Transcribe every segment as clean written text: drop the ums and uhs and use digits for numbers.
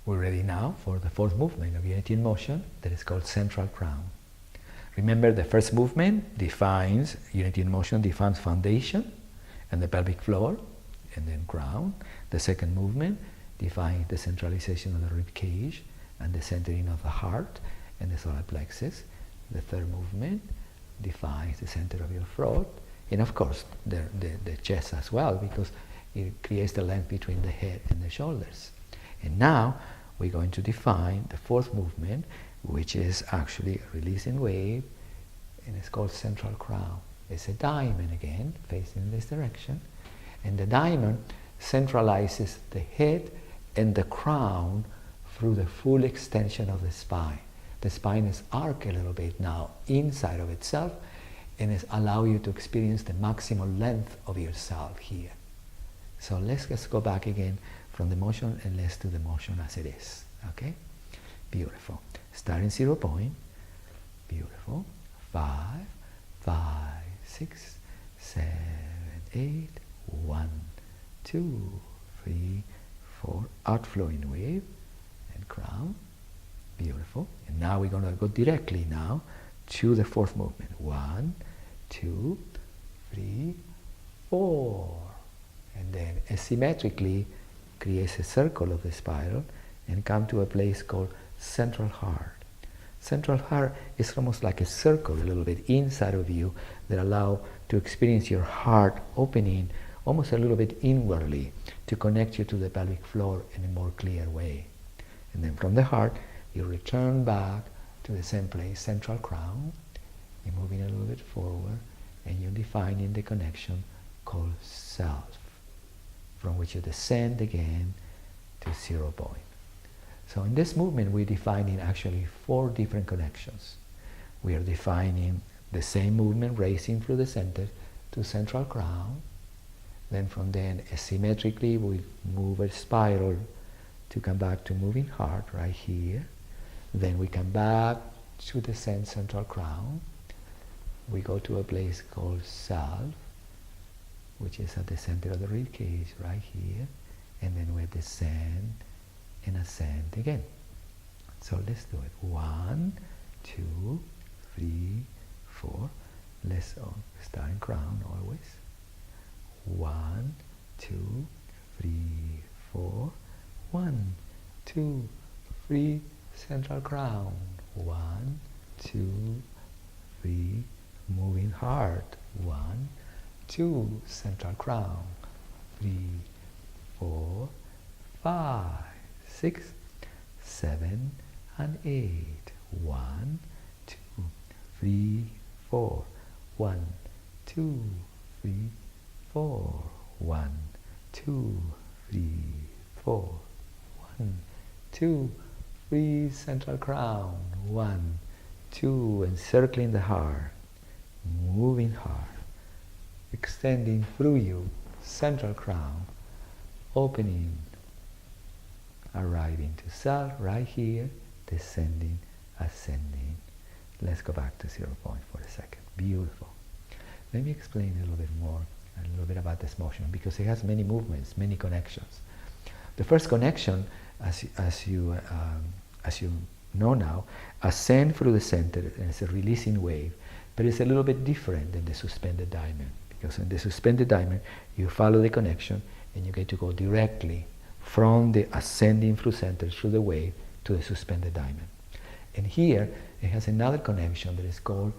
We're ready now for the fourth movement of Unity in Motion that is called Central Crown. Remember, the first movement defines, Unity in Motion defines foundation and the pelvic floor and then crown. The second movement defines the centralization of the rib cage and the centering of the heart and the solar plexus. The third movement defines the center of your throat, and of course the chest as well, because it creates the length between the head and the shoulders. And now we're going to define the fourth movement, which is actually a releasing wave, and it's called Central Crown. It's a diamond again, facing in this direction, and the diamond centralizes the head and the crown through the full extension of the spine. The spine is arched a little bit now inside of itself, and it's allow you to experience the maximal length of yourself here. So let's just go back again from the motion, and let's do the motion as it is. Okay? Beautiful. Starting 0 point. Beautiful. 5, 5, 6, 7, 8. 1, 2, 3, 4. Outflowing wave and crown. Beautiful. And now we're going to go directly now to the fourth movement. 1, 2, 3, 4. And then asymmetrically creates a circle of the spiral and come to a place called Central Heart. Central Heart is almost like a circle a little bit inside of you that allow to experience your heart opening almost a little bit inwardly to connect you to the pelvic floor in a more clear way. And then from the heart, you return back to the same place, Central Crown. You're moving a little bit forward, and you're defining the connection called Self, from which you descend again to 0 point. So in this movement, we're defining actually 4 different connections. We are defining the same movement, racing through the center to Central Crown. Then from then, asymmetrically, we move a spiral to come back to moving heart right here. Then we come back to the Central Crown. We go to a place called Self, which is at the center of the rib cage right here. And then we descend and ascend again. So let's do it. 1, 2, 3, 4. Let's start in crown always. 1, 2, 3, 4. 1, 2, 3. Central Crown. 1, 2, 3. Moving heart. 1, 2. Central Crown. 3, 4, 5, 6, 7, and 8. 1, 2, 3, 4. 1, 2, 3, 4. 1, 2, 3, 4. 1, 2, 3. Central Crown. 1, 2, encircling the heart, moving heart, extending through you, Central Crown, opening, arriving to Self right here, descending, ascending. Let's go back to 0 point for a second. Beautiful. Let me explain a little bit more, a little bit about this motion, because it has many movements, many connections. The first connection, as you know now, ascend through the center, and it's a releasing wave, but it's a little bit different than the suspended diamond, because in the suspended diamond, you follow the connection, and you get to go directly from the ascending through center, through the wave, to the suspended diamond. And here, it has another connection that is called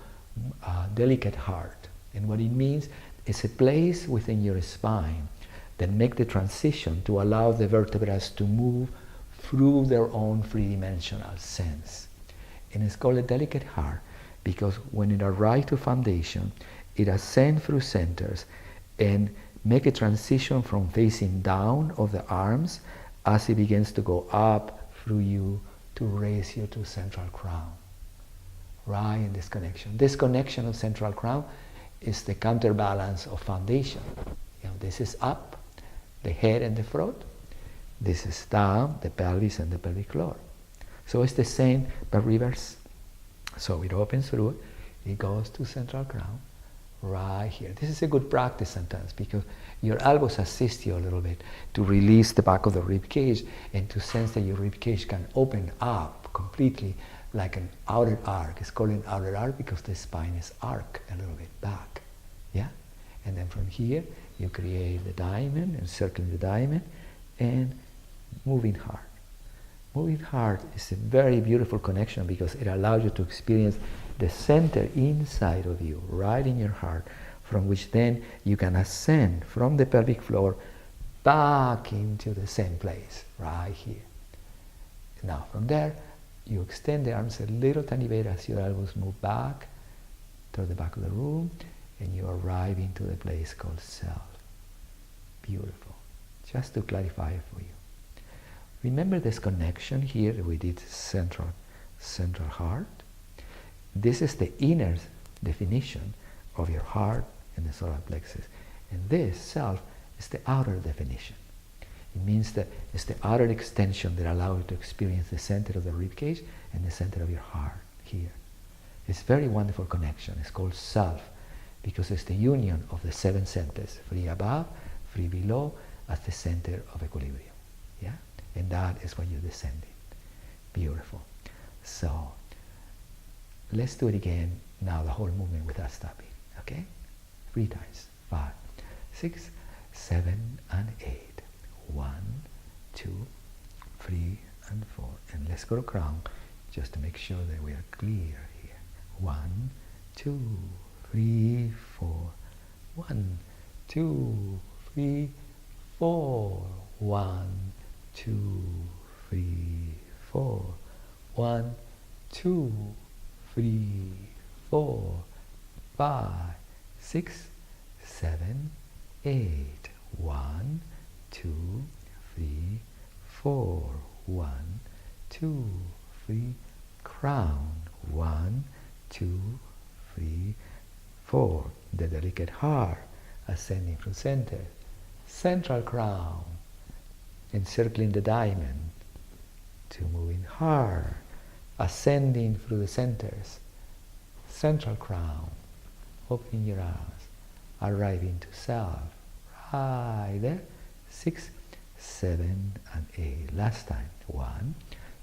delicate heart. And what it means is a place within your spine that make the transition to allow the vertebrae to move through their own three-dimensional sense. And it's called a delicate heart because when it arrives to foundation, it ascends through centers and make a transition from facing down of the arms as it begins to go up through you to raise you to Central Crown. Right in this connection. This connection of Central Crown is the counterbalance of foundation. You know, this is up, the head and the throat. This is down, the pelvis and the pelvic floor. So it's the same but reverse. So it opens through it, it goes to Central Crown, right here. This is a good practice sometimes because your elbows assist you a little bit to release the back of the rib cage and to sense that your rib cage can open up completely like an outer arc. It's called an outer arc because the spine is arc a little bit back. Yeah? And then from here you create the diamond, encircling the diamond and moving heart. Moving heart is a very beautiful connection because it allows you to experience the center inside of you, right in your heart, from which then you can ascend from the pelvic floor back into the same place, right here. Now from there, you extend the arms a little tiny bit as your elbows move back toward the back of the room, and you arrive into the place called self. Beautiful. Just to clarify it for you. Remember this connection here that we did central heart? This is the inner definition of your heart and the solar plexus. And this self is the outer definition. It means that it's the outer extension that allows you to experience the center of the rib cage and the center of your heart here. It's a very wonderful connection. It's called self because it's the union of the 7 centers, 3 above, 3 below, at the center of equilibrium. Yeah? And that is what you're descending. Beautiful. So, let's do it again now, the whole movement without stopping. Okay? 3 times. 5, 6, 7, and 8. 1, 2, 3, and 4. And let's go to crown just to make sure that we are clear here. 1, 2, 3, 4. 1, 2, 3, 4. 1, 2, 3, 4. 1, 2, 3, 4, 5, 6, 7, 8. 1, 2, 3, 4. 1, 2, 3. Crown. 1, 2, 3, 4. The delicate heart ascending from center. Central crown. Encircling the diamond. 2 moving heart. Ascending through the centers. Central crown. Opening your arms. Arriving to self. Right there. 6, 7, and 8. Last time. 1,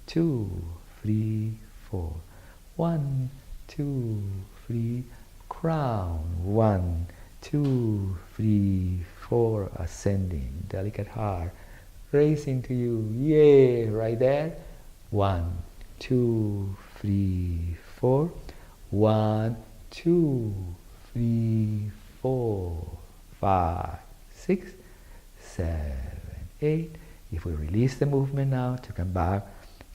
2, 3, 4. 1, 2, 3. Crown. 1, 2, 3, 4. Ascending. Delicate heart. Raising to you. Yeah. Right there. 1, 2, 3, 4. 1, 2, 3, 4, 5, 6, 7, 8. If we release the movement now to come back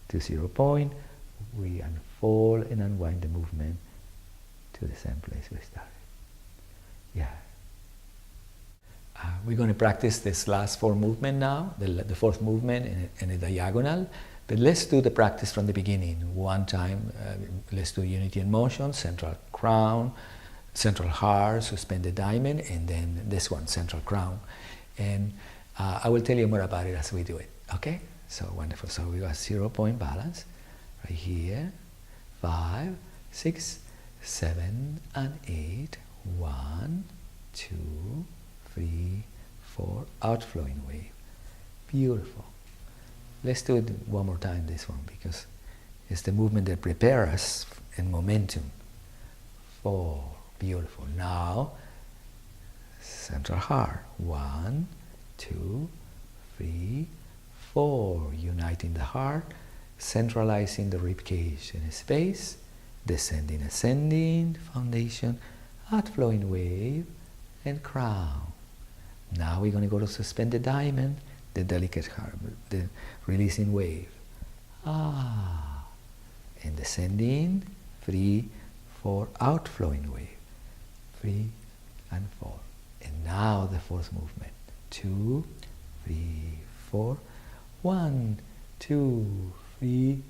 to 0 point, we unfold and unwind the movement to the same place we started. Yeah. We're going to practice this last 4 movement now, the 4th movement in a diagonal. But let's do the practice from the beginning. One time, let's do unity and motion, central crown, central heart, suspend the diamond, and then this one, central crown. And I will tell you more about it as we do it. Okay? So wonderful. So we got 0 point balance right here. 5, 6, 7, and 8. 1, 2, 3, 4. Outflowing wave. Beautiful. Let's do it one more time, this one, because it's the movement that prepares us in momentum. 4. Beautiful. Now, central heart. 1, 2, 3, 4. Uniting the heart, centralizing the rib cage in space, descending, ascending, foundation, outflowing wave, and crown. Now we're going to go to suspend the diamond, the delicate heart, the releasing wave. And descending, 3, 4, outflowing wave. 3 and 4. And now the 4th movement. 2, 3, 4. 1, 2, 3,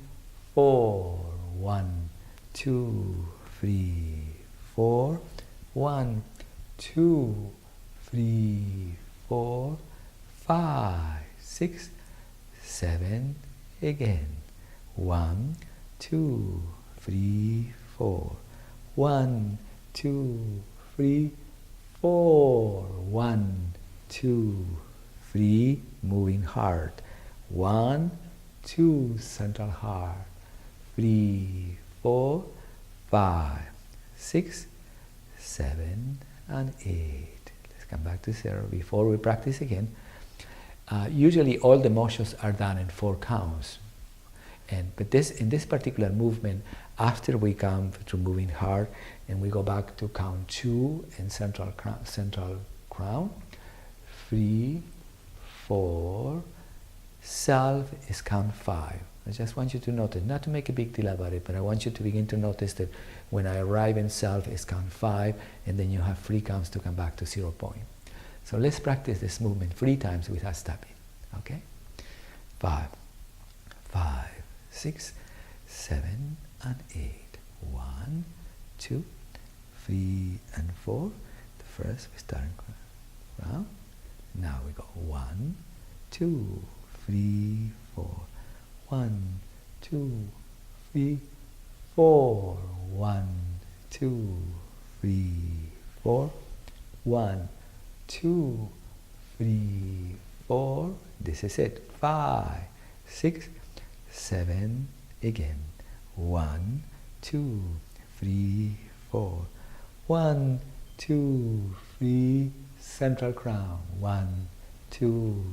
4. 1, 2, 3, 4. 1, 2, 3, 4. 5, 6, 7, again. 1, 2, 3, 4. 1, 2, 3, 4. 1, 2, 3. Moving heart. 1, 2. Central heart. 3, 4, 5, 6, 7, and 8. Let's come back to 0 before we practice again. Usually all the motions are done in 4 counts. But in this particular movement, after we come to moving heart and we go back to count 2 in central crown, 3, 4, self is count 5. I just want you to notice, not to make a big deal about it, but I want you to begin to notice that when I arrive in self is count 5, and then you have 3 counts to come back to 0 point. So let's practice this movement 3 times without stopping. Okay? 5, 5, 6, 7, and 8. 1, 2, 3, and 4. The first we start in round. Now we go 1, 2, 3, 4. 1, 2, 3, 4. 1, 2, 3, 4. 1, 2, 3, 4. This is it. 5, 6, 7. Again. 1, 2, 3, 4. 1, 2, 3. Central crown. 1, 2,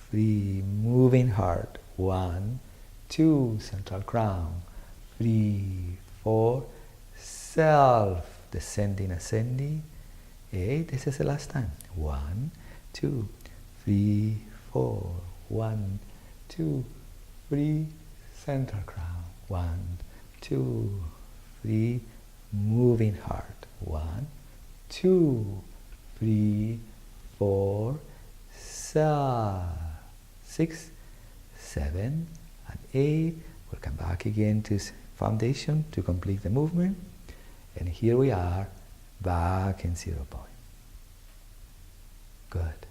3. Moving heart. 1, 2. Central crown. 3, 4. Self. Descending, ascending. 8. This is the last time. 1, 2, 3, 4. 1, 2, 3. Central crown. 1, 2, 3. Moving heart. 1, 2, 3, 4. Self. 6, 7, and 8. We'll come back again to foundation to complete the movement. And here we are, back in 0 point. Good.